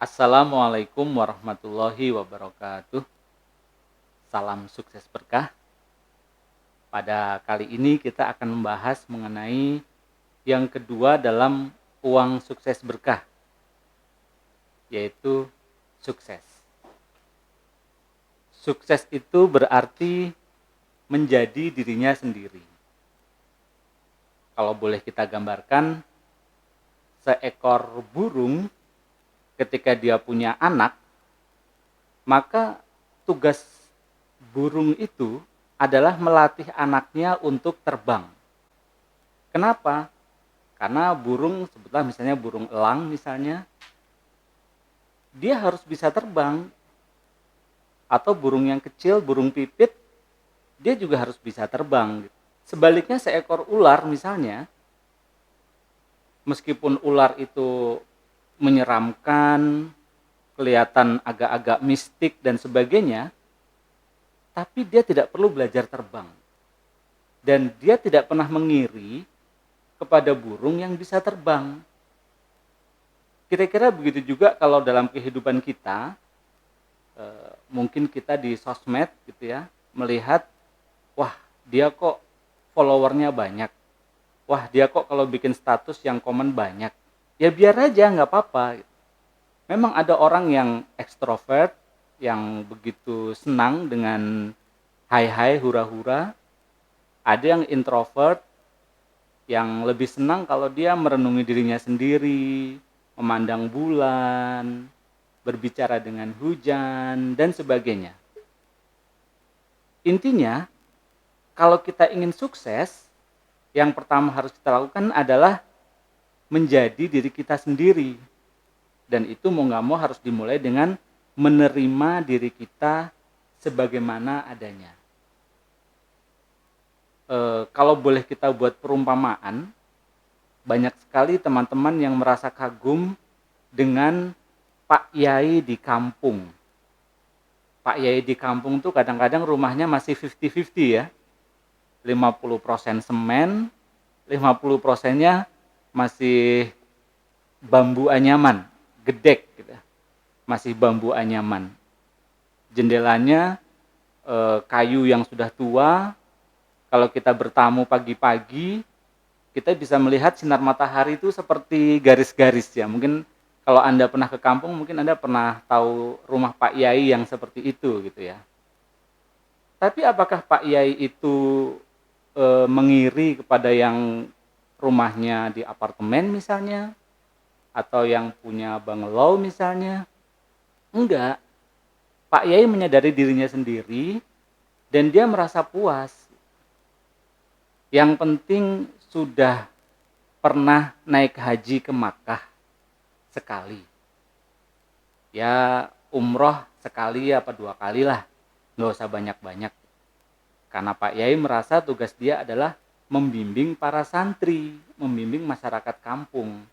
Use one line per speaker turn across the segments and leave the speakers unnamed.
Assalamualaikum warahmatullahi wabarakatuh. Salam sukses berkah. Pada kali ini kita akan membahas mengenai yang kedua dalam uang sukses berkah, yaitu sukses. Sukses itu berarti menjadi dirinya sendiri. Kalau boleh kita gambarkan, seekor burung ketika dia punya anak, maka tugas burung itu adalah melatih anaknya untuk terbang. Kenapa? Karena burung, sebutlah misalnya burung elang misalnya, dia harus bisa terbang. Atau burung yang kecil, burung pipit, dia juga harus bisa terbang. Sebaliknya seekor ular misalnya, meskipun ular itu menyeramkan, kelihatan agak-agak mistik dan sebagainya, tapi dia tidak perlu belajar terbang. Dan dia tidak pernah mengiri kepada burung yang bisa terbang. Kira-kira begitu juga kalau dalam kehidupan kita, mungkin kita di sosmed gitu ya, melihat, wah dia kok followernya banyak, wah dia kok kalau bikin status yang komen banyak, ya biar aja nggak apa-apa. Memang ada orang yang ekstrovert, yang begitu senang dengan hai-hai, hura-hura. Ada yang introvert, yang lebih senang kalau dia merenungi dirinya sendiri, memandang bulan, berbicara dengan hujan, dan sebagainya. Intinya, kalau kita ingin sukses, yang pertama harus kita lakukan adalah menjadi diri kita sendiri. Dan itu mau nggak mau harus dimulai dengan menerima diri kita sebagaimana adanya. Kalau boleh kita buat perumpamaan, banyak sekali teman-teman yang merasa kagum dengan Pak Yai di kampung. Pak Yai di kampung tuh kadang-kadang rumahnya masih 50-50 ya. 50% semen, 50%-nya masih bambu anyaman, gedek gitu. Masih bambu anyaman. Jendelanya kayu yang sudah tua. Kalau kita bertamu pagi-pagi, kita bisa melihat sinar matahari itu seperti garis-garis ya. Mungkin kalau Anda pernah ke kampung, mungkin Anda pernah tahu rumah Pak Yai yang seperti itu gitu ya. Tapi apakah Pak Yai itu mengiri kepada yang rumahnya di apartemen misalnya, atau yang punya bungalow misalnya? Enggak. Pak Yai menyadari dirinya sendiri dan dia merasa puas. Yang penting sudah pernah naik haji ke Makkah sekali. Ya umroh sekali apa 2 kali lah, nggak usah banyak-banyak. Karena Pak Yai merasa tugas dia adalah membimbing para santri, membimbing masyarakat kampung.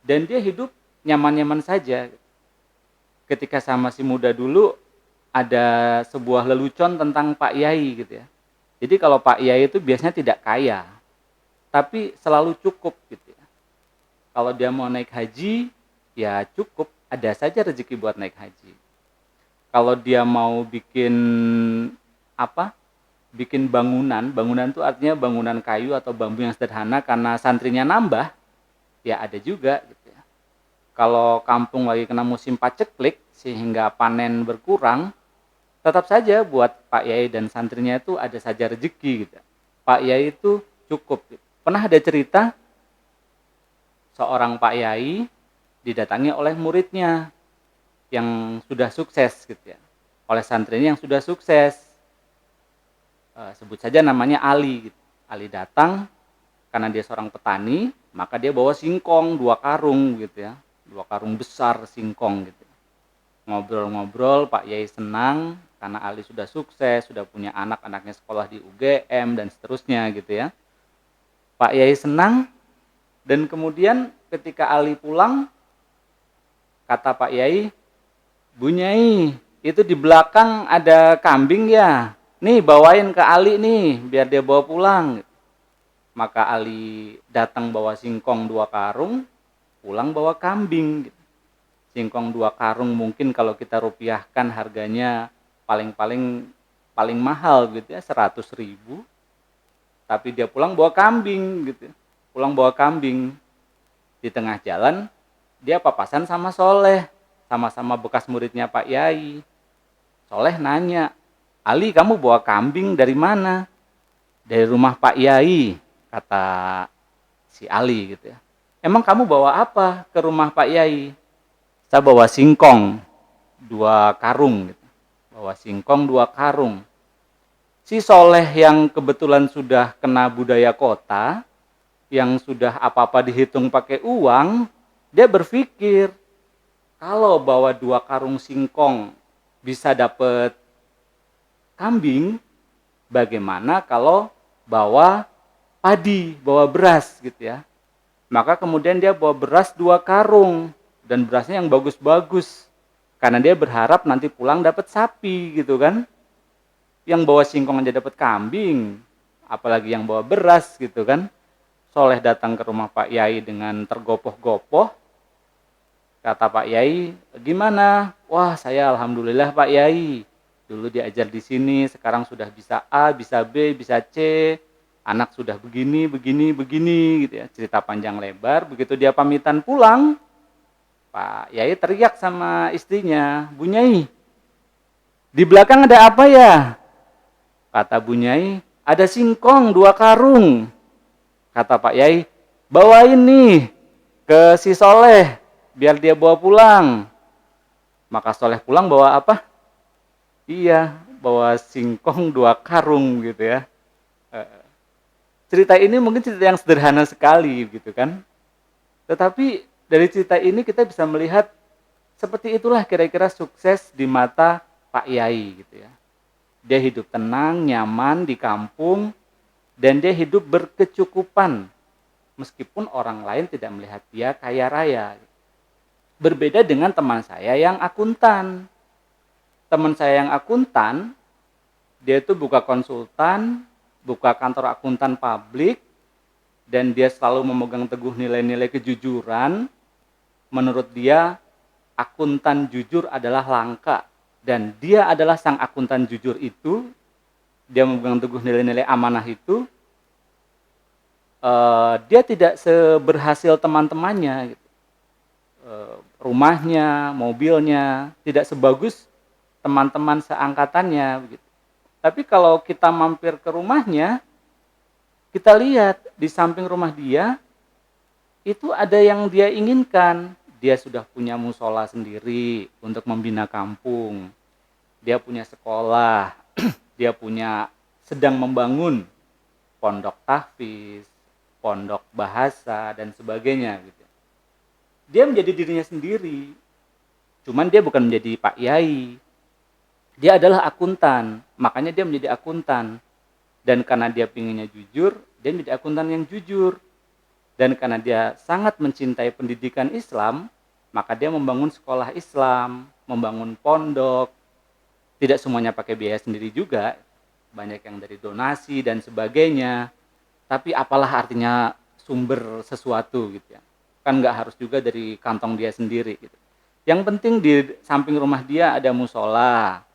Dan dia hidup nyaman-nyaman saja. Ketika saya masih muda dulu, ada sebuah lelucon tentang Pak Yai gitu ya. Jadi kalau Pak Yai itu biasanya tidak kaya, tapi selalu cukup gitu ya. Kalau dia mau naik haji, ya cukup, ada saja rezeki buat naik haji. Kalau dia mau bikin apa? Bikin bangunan itu artinya bangunan kayu atau bambu yang sederhana karena santrinya nambah, ya ada juga gitu ya. Kalau kampung lagi kena musim paceklik sehingga panen berkurang, tetap saja buat Pak Yai dan santrinya itu ada saja rezeki gitu. Pak Yai itu cukup. Pernah ada cerita seorang Pak Yai didatangi oleh muridnya yang sudah sukses gitu ya. Oleh santrinya yang sudah sukses. Sebut saja namanya Ali gitu. Ali datang karena dia seorang petani, maka dia bawa singkong 2 karung gitu ya. 2 karung besar singkong gitu. Ngobrol-ngobrol, Pak Yai senang karena Ali sudah sukses, sudah punya anak, anaknya sekolah di UGM dan seterusnya gitu ya. Pak Yai senang dan kemudian ketika Ali pulang, kata Pak Yai, Bu Nyai, itu di belakang ada kambing ya, nih bawain ke Ali nih biar dia bawa pulang. Maka Ali datang bawa singkong 2 karung, pulang bawa kambing. Singkong 2 karung mungkin kalau kita rupiahkan harganya paling mahal gitu ya, 100.000. Tapi dia pulang bawa kambing gitu. Pulang bawa kambing. Di tengah jalan dia papasan sama Soleh, sama-sama bekas muridnya Pak Yai. Soleh nanya, "Ali, kamu bawa kambing dari mana?" "Dari rumah Pak Yai," kata si Ali gitu ya. "Emang kamu bawa apa ke rumah Pak Yai?" "Saya bawa singkong 2 karung gitu. Bawa singkong 2 karung. Si Soleh yang kebetulan sudah kena budaya kota, yang sudah apa-apa dihitung pakai uang, dia berpikir, kalau bawa 2 karung singkong bisa dapat kambing, bagaimana kalau bawa padi, bawa beras gitu ya. Maka kemudian dia bawa beras 2 karung, dan berasnya yang bagus-bagus. Karena dia berharap nanti pulang dapat sapi gitu kan. Yang bawa singkong aja dapat kambing, apalagi yang bawa beras gitu kan. Soleh datang ke rumah Pak Yai dengan tergopoh-gopoh. Kata Pak Yai, "Gimana?" "Wah, saya alhamdulillah Pak Yai. Dulu diajar di sini, sekarang sudah bisa A, bisa B, bisa C. Anak sudah begini, begini, begini," gitu ya. Cerita panjang lebar. Begitu dia pamitan pulang, Pak Yai teriak sama istrinya, "Bu Nyai, di belakang ada apa ya?" Kata Bu Nyai, "Ada singkong 2 karung." Kata Pak Yai, "Bawain nih ke si Soleh, biar dia bawa pulang." Maka Soleh pulang bawa apa? Iya, bawa singkong 2 karung gitu ya. Cerita ini mungkin cerita yang sederhana sekali gitu kan. Tetapi dari cerita ini kita bisa melihat seperti itulah kira-kira sukses di mata Pak Yai gitu ya. Dia hidup tenang, nyaman di kampung, dan dia hidup berkecukupan meskipun orang lain tidak melihat dia kaya raya. Berbeda dengan teman saya yang akuntan. Teman saya yang akuntan, dia itu buka konsultan, buka kantor akuntan publik, dan dia selalu memegang teguh nilai-nilai kejujuran. Menurut dia, akuntan jujur adalah langka. Dan dia adalah sang akuntan jujur itu. Dia memegang teguh nilai-nilai amanah itu. Dia tidak seberhasil teman-temannya. Gitu. Rumahnya, mobilnya, tidak sebagus teman-teman seangkatannya. Begitu. Tapi kalau kita mampir ke rumahnya, kita lihat di samping rumah dia, itu ada yang dia inginkan. Dia sudah punya musola sendiri untuk membina kampung. Dia punya sekolah, dia sedang membangun pondok tahfiz, pondok bahasa, dan sebagainya. Gitu. Dia menjadi dirinya sendiri. Cuman dia bukan menjadi Pak Yai. Dia adalah akuntan, makanya dia menjadi akuntan. Dan karena dia pinginnya jujur, dia menjadi akuntan yang jujur. Dan karena dia sangat mencintai pendidikan Islam, maka dia membangun sekolah Islam, membangun pondok. Tidak semuanya pakai biaya sendiri juga, banyak yang dari donasi dan sebagainya. Tapi apalah artinya sumber sesuatu gitu ya. Kan nggak harus juga dari kantong dia sendiri gitu. Yang penting di samping rumah dia ada musola.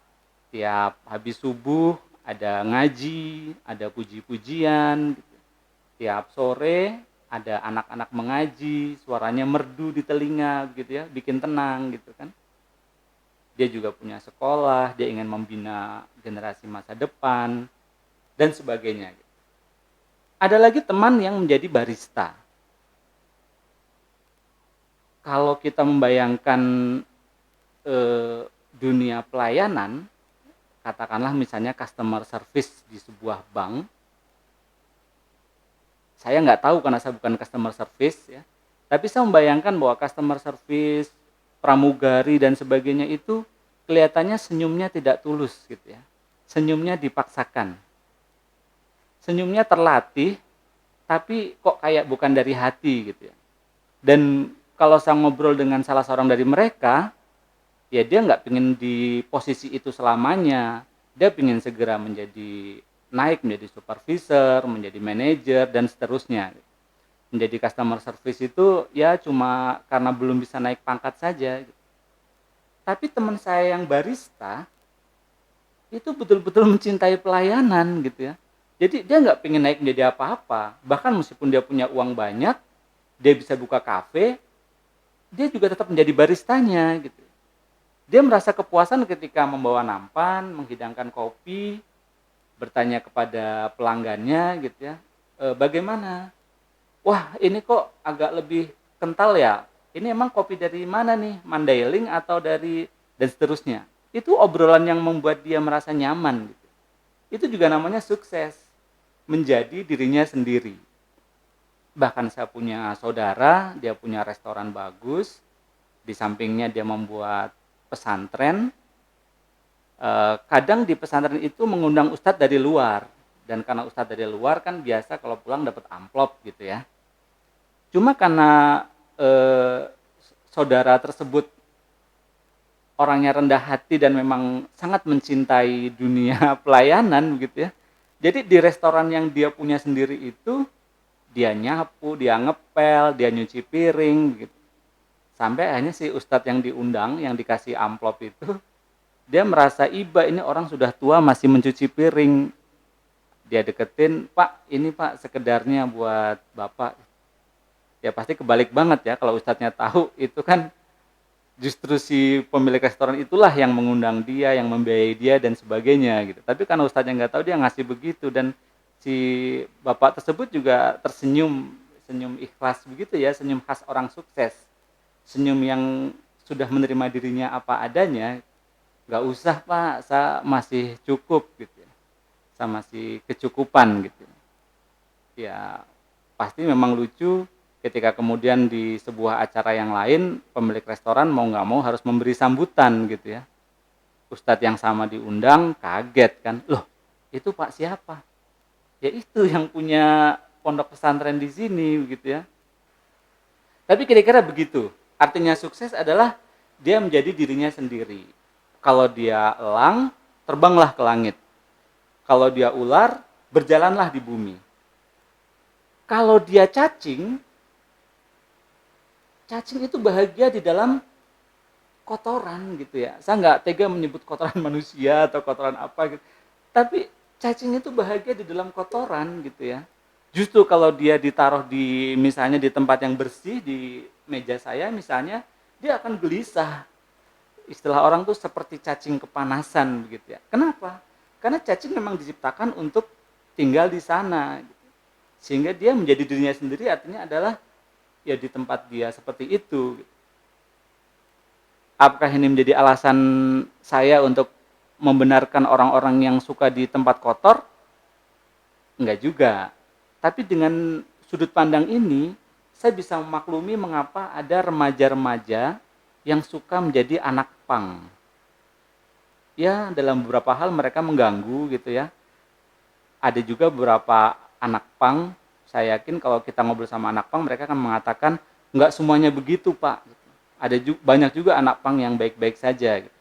Tiap habis subuh ada ngaji, ada puji-pujian. Gitu. Tiap sore ada anak-anak mengaji, suaranya merdu di telinga gitu ya, bikin tenang gitu kan. Dia juga punya sekolah, dia ingin membina generasi masa depan dan sebagainya. Ada lagi teman yang menjadi barista. Kalau kita membayangkan dunia pelayanan, katakanlah misalnya customer service di sebuah bank, saya nggak tahu karena saya bukan customer service ya, tapi saya membayangkan bahwa customer service, pramugari dan sebagainya itu kelihatannya senyumnya tidak tulus gitu ya, senyumnya dipaksakan, senyumnya terlatih, tapi kok kayak bukan dari hati gitu ya. Dan kalau saya ngobrol dengan salah seorang dari mereka, ya dia nggak pengen di posisi itu selamanya, dia pengen segera naik menjadi supervisor, menjadi manajer, dan seterusnya. Menjadi customer service itu ya cuma karena belum bisa naik pangkat saja. Tapi teman saya yang barista itu betul-betul mencintai pelayanan gitu ya. Jadi dia nggak pengen naik menjadi apa-apa. Bahkan meskipun dia punya uang banyak, dia bisa buka kafe, dia juga tetap menjadi baristanya gitu. Dia merasa kepuasan ketika membawa nampan, menghidangkan kopi, bertanya kepada pelanggannya gitu ya, bagaimana? Wah ini kok agak lebih kental ya, ini emang kopi dari mana nih, Mandailing atau dari, dan seterusnya. Itu obrolan yang membuat dia merasa nyaman gitu. Itu juga namanya sukses, menjadi dirinya sendiri. Bahkan saya punya saudara, dia punya restoran bagus, di sampingnya dia membuat pesantren. Kadang di pesantren itu mengundang ustadz dari luar, dan karena ustadz dari luar kan biasa kalau pulang dapat amplop gitu ya. Cuma karena saudara tersebut orangnya rendah hati dan memang sangat mencintai dunia pelayanan gitu ya. Jadi di restoran yang dia punya sendiri itu, dia nyapu, dia ngepel, dia nyuci piring gitu. Sampai akhirnya si ustadz yang diundang, yang dikasih amplop itu, dia merasa iba, ini orang sudah tua masih mencuci piring. Dia deketin, Pak ini Pak sekedarnya buat Bapak. Ya pasti kebalik banget ya kalau ustadznya tahu, itu kan justru si pemilik restoran itulah yang mengundang dia, yang membiayai dia dan sebagainya gitu. Tapi karena ustadznya nggak tahu, dia ngasih begitu, dan si bapak tersebut juga tersenyum, senyum ikhlas begitu ya, senyum khas orang sukses, senyum yang sudah menerima dirinya apa adanya. Nggak usah Pak, saya masih cukup gitu ya, saya masih kecukupan gitu ya. Pasti memang lucu ketika kemudian di sebuah acara yang lain, pemilik restoran mau nggak mau harus memberi sambutan gitu ya. Ustadz yang sama diundang kaget kan, loh itu Pak siapa? Ya itu yang punya pondok pesantren di sini gitu ya. Tapi kira-kira begitu. Artinya sukses adalah dia menjadi dirinya sendiri. Kalau dia elang, terbanglah ke langit. Kalau dia ular, berjalanlah di bumi. Kalau dia cacing, cacing itu bahagia di dalam kotoran gitu ya. Saya nggak tega menyebut kotoran manusia atau kotoran apa gitu. Tapi cacing itu bahagia di dalam kotoran gitu ya. Justru kalau dia ditaruh di misalnya di tempat yang bersih, di meja saya misalnya, dia akan gelisah. Istilah orang tuh seperti cacing kepanasan begitu ya. Kenapa? Karena cacing memang diciptakan untuk tinggal di sana. Gitu. Sehingga dia menjadi dirinya sendiri, artinya adalah ya di tempat dia seperti itu. Gitu. Apakah ini menjadi alasan saya untuk membenarkan orang-orang yang suka di tempat kotor? Enggak juga. Tapi dengan sudut pandang ini, saya bisa memaklumi mengapa ada remaja-remaja yang suka menjadi anak pang. Ya, dalam beberapa hal mereka mengganggu gitu ya. Ada juga beberapa anak pang, saya yakin kalau kita ngobrol sama anak pang, mereka akan mengatakan, enggak semuanya begitu Pak. Ada juga, banyak juga anak pang yang baik-baik saja. Gitu.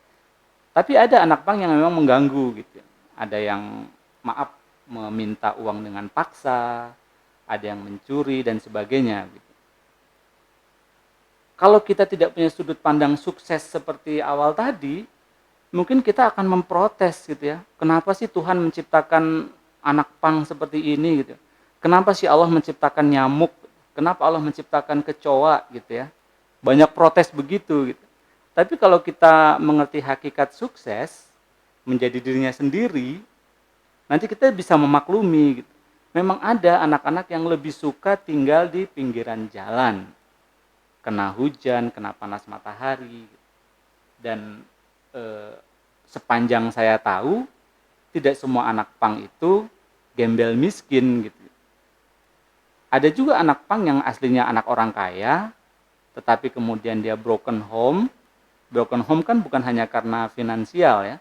Tapi ada anak pang yang memang mengganggu gitu. Ada yang maaf meminta uang dengan paksa, ada yang mencuri dan sebagainya. Gitu. Kalau kita tidak punya sudut pandang sukses seperti awal tadi, mungkin kita akan memprotes gitu ya. Kenapa sih Tuhan menciptakan anak pang seperti ini gitu? Kenapa sih Allah menciptakan nyamuk? Kenapa Allah menciptakan kecoa gitu ya? Banyak protes begitu gitu. Tapi kalau kita mengerti hakikat sukses, menjadi dirinya sendiri, nanti kita bisa memaklumi gitu. Memang ada anak-anak yang lebih suka tinggal di pinggiran jalan, kena hujan, kena panas matahari, dan sepanjang saya tahu, tidak semua anak pang itu gembel miskin gitu. Ada juga anak pang yang aslinya anak orang kaya, tetapi kemudian dia broken home. Broken home kan bukan hanya karena finansial ya,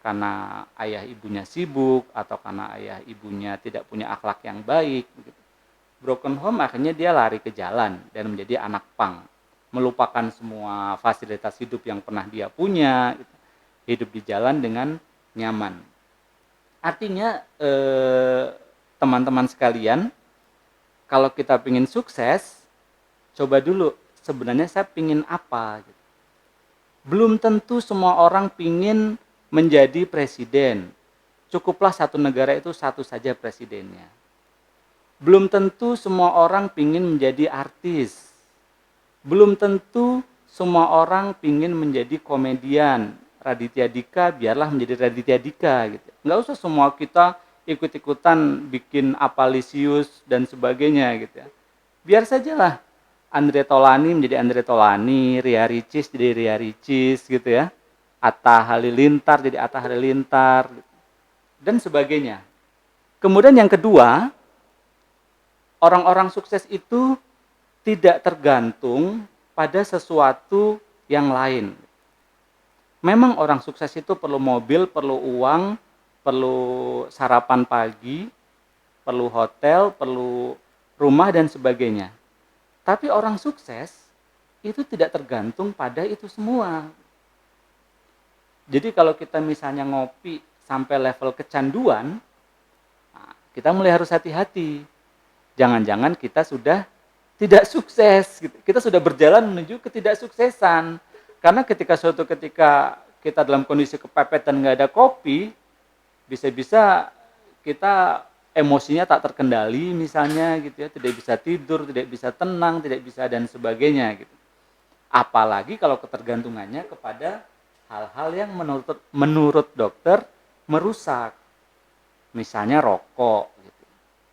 karena ayah ibunya sibuk atau karena ayah ibunya tidak punya akhlak yang baik. Gitu. Broken home akhirnya dia lari ke jalan dan menjadi anak pang, melupakan semua fasilitas hidup yang pernah dia punya, gitu. Hidup di jalan dengan nyaman. Artinya teman-teman sekalian, kalau kita ingin sukses, coba dulu sebenarnya saya ingin apa. Gitu. Belum tentu semua orang pingin menjadi presiden. Cukuplah satu negara itu satu saja presidennya. Belum tentu semua orang pingin menjadi artis. Belum tentu semua orang pingin menjadi komedian. Raditya Dika biarlah menjadi Raditya Dika gitu. Nggak usah semua kita ikut-ikutan bikin Apalisius dan sebagainya gitu ya. Biar sajalah Andre Taulany menjadi Andre Taulany, Ria Ricis jadi Ria Ricis gitu ya. Atta Halilintar jadi Atta Halilintar dan sebagainya. Kemudian yang kedua, orang-orang sukses itu tidak tergantung pada sesuatu yang lain. Memang orang sukses itu perlu mobil, perlu uang, perlu sarapan pagi, perlu hotel, perlu rumah dan sebagainya. Tapi orang sukses itu tidak tergantung pada itu semua. Jadi kalau kita misalnya ngopi sampai level kecanduan, kita mulai harus hati-hati. Jangan-jangan kita sudah tidak sukses. Kita sudah berjalan menuju ketidaksuksesan. Karena ketika kita dalam kondisi kepepet dan nggak ada kopi, bisa-bisa kita emosinya tak terkendali misalnya gitu ya, tidak bisa tidur, tidak bisa tenang, tidak bisa dan sebagainya gitu. Apalagi kalau ketergantungannya kepada hal-hal yang menurut dokter merusak. Misalnya rokok gitu.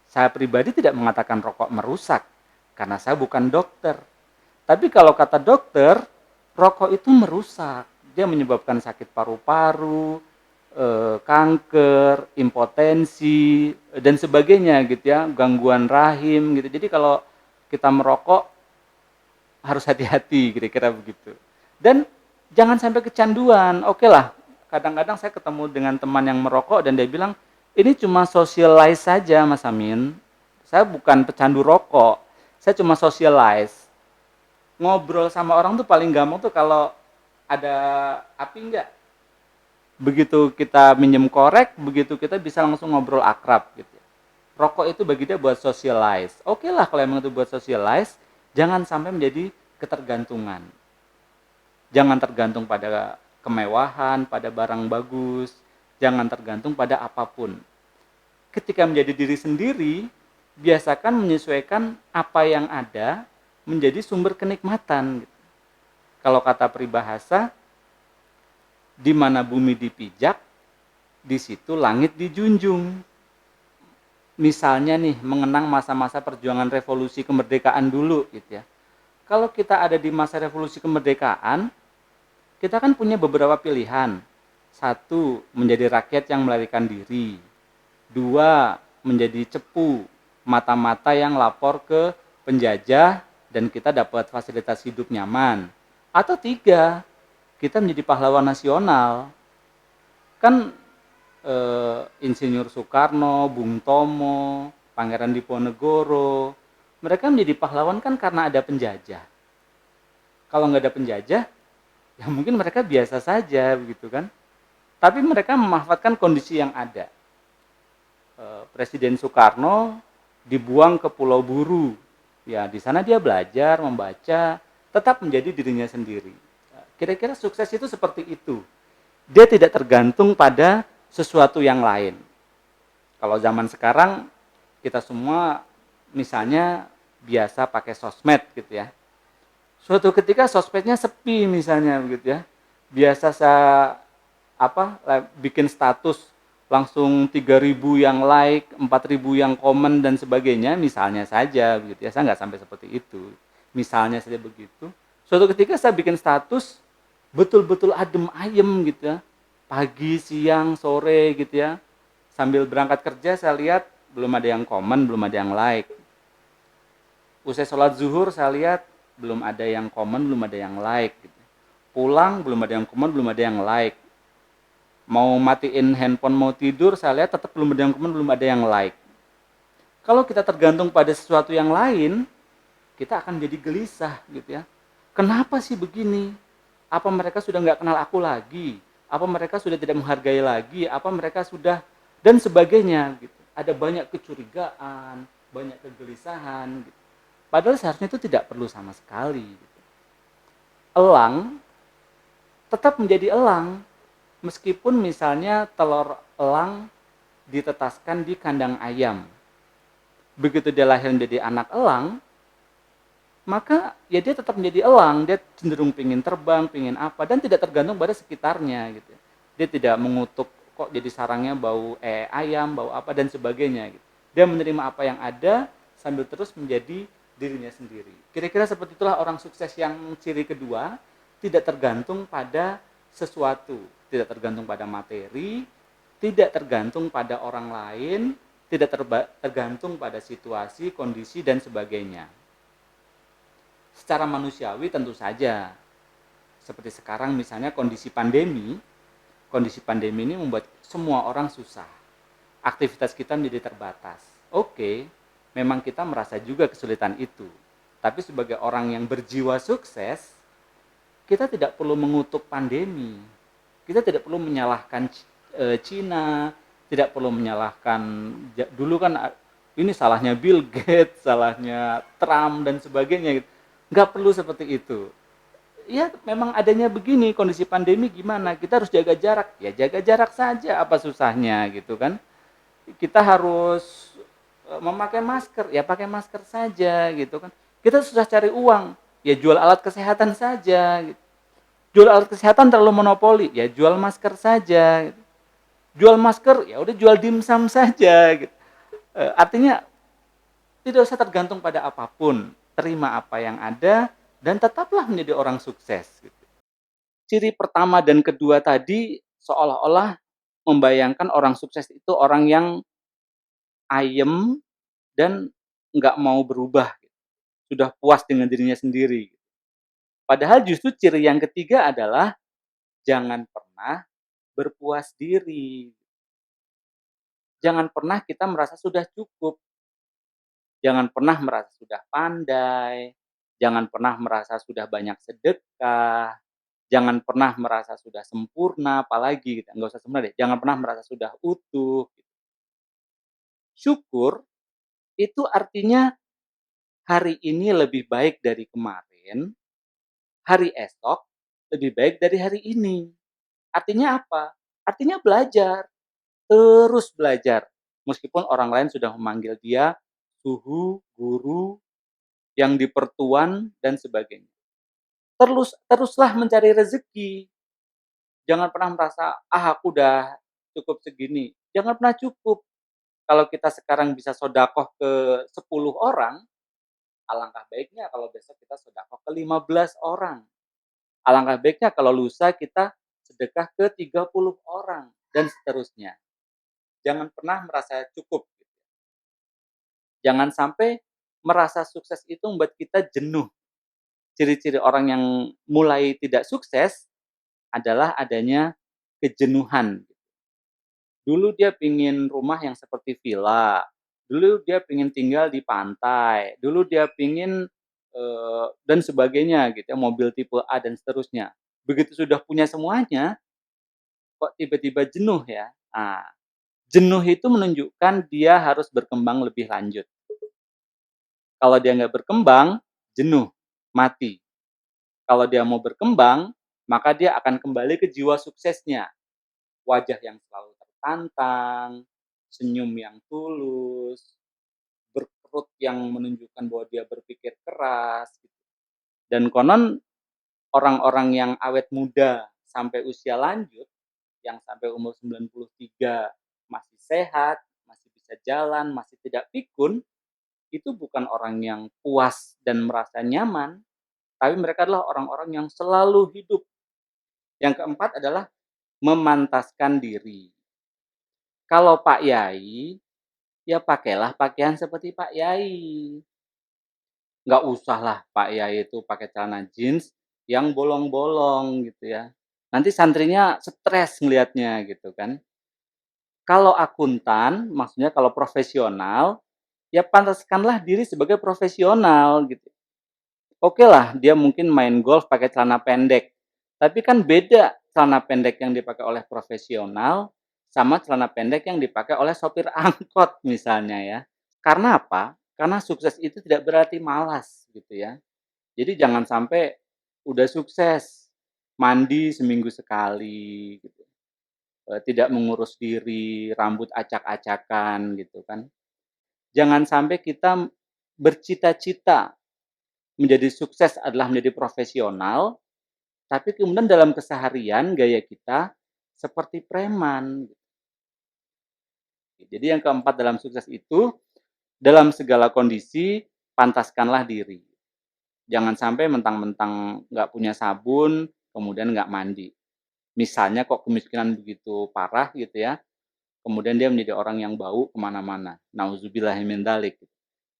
Saya pribadi tidak mengatakan rokok merusak karena saya bukan dokter. Tapi kalau kata dokter, rokok itu merusak. Dia menyebabkan sakit paru-paru, kanker, impotensi dan sebagainya gitu ya, gangguan rahim gitu. Jadi kalau kita merokok harus hati-hati kira-kira begitu. Dan jangan sampai kecanduan. Oke lah, kadang-kadang saya ketemu dengan teman yang merokok dan dia bilang, ini cuma socialize saja Mas Amin. Saya bukan pecandu rokok, saya cuma socialize. Ngobrol sama orang tuh paling gampang tuh kalau ada api enggak. Begitu kita minjem korek, begitu kita bisa langsung ngobrol akrab gitu. Rokok itu bagi dia buat socialize. Oke lah kalau emang itu buat socialize, jangan sampai menjadi ketergantungan. Jangan tergantung pada kemewahan, pada barang bagus, jangan tergantung pada apapun. Ketika menjadi diri sendiri, biasakan menyesuaikan apa yang ada menjadi sumber kenikmatan. Kalau kata peribahasa, di mana bumi dipijak, di situ langit dijunjung. Misalnya nih, mengenang masa-masa perjuangan revolusi kemerdekaan dulu gitu ya. Kalau kita ada di masa revolusi kemerdekaan, kita kan punya beberapa pilihan. Satu, menjadi rakyat yang melarikan diri. Dua, menjadi cepu, mata-mata yang lapor ke penjajah dan kita dapat fasilitas hidup nyaman. Atau tiga, kita menjadi pahlawan nasional. Kan Insinyur Soekarno, Bung Tomo, Pangeran Diponegoro, mereka menjadi pahlawan kan karena ada penjajah. Kalau nggak ada penjajah, ya mungkin mereka biasa saja begitu kan. Tapi mereka memanfaatkan kondisi yang ada. Presiden Soekarno dibuang ke Pulau Buru. Ya, di sana dia belajar, membaca, tetap menjadi dirinya sendiri. Kira-kira sukses itu seperti itu. Dia tidak tergantung pada sesuatu yang lain. Kalau zaman sekarang, kita semua misalnya biasa pakai sosmed gitu ya. Suatu ketika sosmednya sepi misalnya begitu ya. Biasa saya bikin status langsung 3.000 yang like, 4.000 yang komen dan sebagainya, misalnya saja begitu ya. Saya nggak sampai seperti itu. Misalnya saja begitu. Suatu ketika saya bikin status betul-betul adem ayem gitu ya. Pagi, siang, sore gitu ya. Sambil berangkat kerja saya lihat belum ada yang komen, belum ada yang like. Usai sholat zuhur saya lihat belum ada yang komen, belum ada yang like gitu. Pulang belum ada yang komen, belum ada yang like. Mau matiin handphone, mau tidur, saya lihat tetap belum ada yang komen, belum ada yang like. Kalau kita tergantung pada sesuatu yang lain, kita akan jadi gelisah gitu ya. Kenapa sih begini? Apa mereka sudah nggak kenal aku lagi? Apa mereka sudah tidak menghargai lagi? Apa mereka sudah dan sebagainya gitu. Ada banyak kecurigaan, banyak kegelisahan gitu. Padahal seharusnya itu tidak perlu sama sekali gitu. Elang tetap menjadi elang. Meskipun misalnya telur elang ditetaskan di kandang ayam. Begitu dia lahir menjadi anak elang, maka ya dia tetap menjadi elang, dia cenderung pingin terbang, pingin apa, dan tidak tergantung pada sekitarnya gitu. Dia tidak mengutuk kok jadi sarangnya bau ayam, bau apa dan sebagainya gitu. Dia menerima apa yang ada sambil terus menjadi dirinya sendiri. Kira-kira seperti itulah orang sukses yang ciri kedua, tidak tergantung pada sesuatu, tidak tergantung pada materi, tidak tergantung pada orang lain, tidak tergantung pada situasi, kondisi dan sebagainya. Secara manusiawi tentu saja, seperti sekarang misalnya kondisi pandemi ini membuat semua orang susah. Aktivitas kita menjadi terbatas. Oke, memang kita merasa juga kesulitan itu. Tapi sebagai orang yang berjiwa sukses, kita tidak perlu mengutuk pandemi. Kita tidak perlu menyalahkan Cina, tidak perlu menyalahkan dulu kan ini salahnya Bill Gates, salahnya Trump dan sebagainya. Nggak perlu seperti itu. Ya memang adanya begini kondisi pandemi gimana, kita harus jaga jarak, ya jaga jarak saja, apa susahnya gitu kan. Kita harus memakai masker, ya pakai masker saja gitu kan. Kita susah cari uang, ya jual alat kesehatan saja gitu. Jual alat kesehatan terlalu monopoli, ya jual masker saja gitu. Jual masker, ya udah jual dimsum saja gitu. Artinya tidak usah tergantung pada apapun, terima apa yang ada dan tetaplah menjadi orang sukses gitu. Ciri pertama dan kedua tadi seolah-olah membayangkan orang sukses itu orang yang ayem dan nggak mau berubah, sudah puas dengan dirinya sendiri. Padahal justru ciri yang ketiga adalah jangan pernah berpuas diri. Jangan pernah kita merasa sudah cukup. Jangan pernah merasa sudah pandai. Jangan pernah merasa sudah banyak sedekah. Jangan pernah merasa sudah sempurna, apalagi nggak usah sempurna deh. Jangan pernah merasa sudah utuh. Syukur itu artinya hari ini lebih baik dari kemarin, hari esok lebih baik dari hari ini. Artinya apa? Artinya belajar, terus belajar. Meskipun orang lain sudah memanggil dia suhu, guru, yang dipertuan dan sebagainya. Teruslah mencari rezeki. Jangan pernah merasa, aku udah cukup segini. Jangan pernah cukup. Kalau kita sekarang bisa sodakoh ke 10 orang, alangkah baiknya kalau besok kita sedekah ke 15 orang. Alangkah baiknya kalau lusa kita sedekah ke 30 orang dan seterusnya. Jangan pernah merasa cukup. Jangan sampai merasa sukses itu membuat kita jenuh. Ciri-ciri orang yang mulai tidak sukses adalah adanya kejenuhan. Dulu dia pingin rumah yang seperti villa, dulu dia pingin tinggal di pantai, dulu dia pingin dan sebagainya gitu ya, mobil tipe A dan seterusnya. Begitu sudah punya semuanya, kok tiba-tiba jenuh ya? Nah, jenuh itu menunjukkan dia harus berkembang lebih lanjut. Kalau dia nggak berkembang, jenuh, mati. Kalau dia mau berkembang, maka dia akan kembali ke jiwa suksesnya. Wajah yang selalu tertantang, senyum yang tulus, berkerut yang menunjukkan bahwa dia berpikir keras. Dan konon orang-orang yang awet muda sampai usia lanjut, yang sampai umur 93 masih sehat, masih bisa jalan, masih tidak pikun, itu bukan orang yang puas dan merasa nyaman, tapi mereka adalah orang-orang yang selalu hidup. Yang keempat adalah memantaskan diri. Kalau Pak Yai, ya pakailah pakaian seperti Pak Yai. Nggak usahlah Pak Yai itu pakai celana jeans yang bolong-bolong gitu ya. Nanti santrinya stres ngelihatnya gitu kan. Kalau akuntan, maksudnya kalau profesional, ya pantaskanlah diri sebagai profesional gitu. Oke lah, dia mungkin main golf pakai celana pendek. Tapi kan beda celana pendek yang dipakai oleh profesional sama celana pendek yang dipakai oleh sopir angkot misalnya ya. Karena apa? Karena sukses itu tidak berarti malas gitu ya. Jadi jangan sampai udah sukses mandi seminggu sekali gitu, tidak mengurus diri, rambut acak-acakan gitu kan. Jangan sampai kita bercita-cita menjadi sukses adalah menjadi profesional, tapi kemudian dalam keseharian gaya kita seperti preman. Jadi yang keempat dalam sukses itu, dalam segala kondisi pantaskanlah diri. Jangan sampai mentang-mentang nggak punya sabun, kemudian nggak mandi. Misalnya kok kemiskinan begitu parah gitu ya, kemudian dia menjadi orang yang bau kemana-mana. Nauzubillahi min dzalik.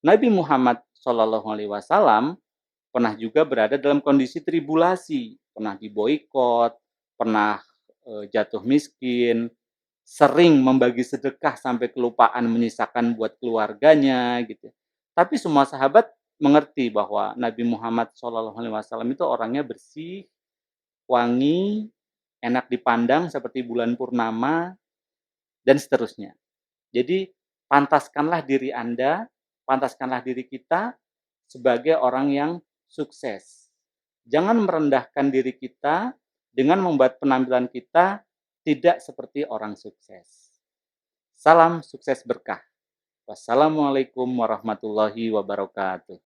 Nabi Muhammad SAW pernah juga berada dalam kondisi tribulasi, pernah diboikot, pernah jatuh miskin, sering membagi sedekah sampai kelupaan menyisakan buat keluarganya gitu. Tapi semua sahabat mengerti bahwa Nabi Muhammad SAW itu orangnya bersih, wangi, enak dipandang seperti bulan purnama, dan seterusnya. Jadi pantaskanlah diri Anda, pantaskanlah diri kita sebagai orang yang sukses. Jangan merendahkan diri kita dengan membuat penampilan kita tidak seperti orang sukses. Salam sukses berkah. Wassalamualaikum warahmatullahi wabarakatuh.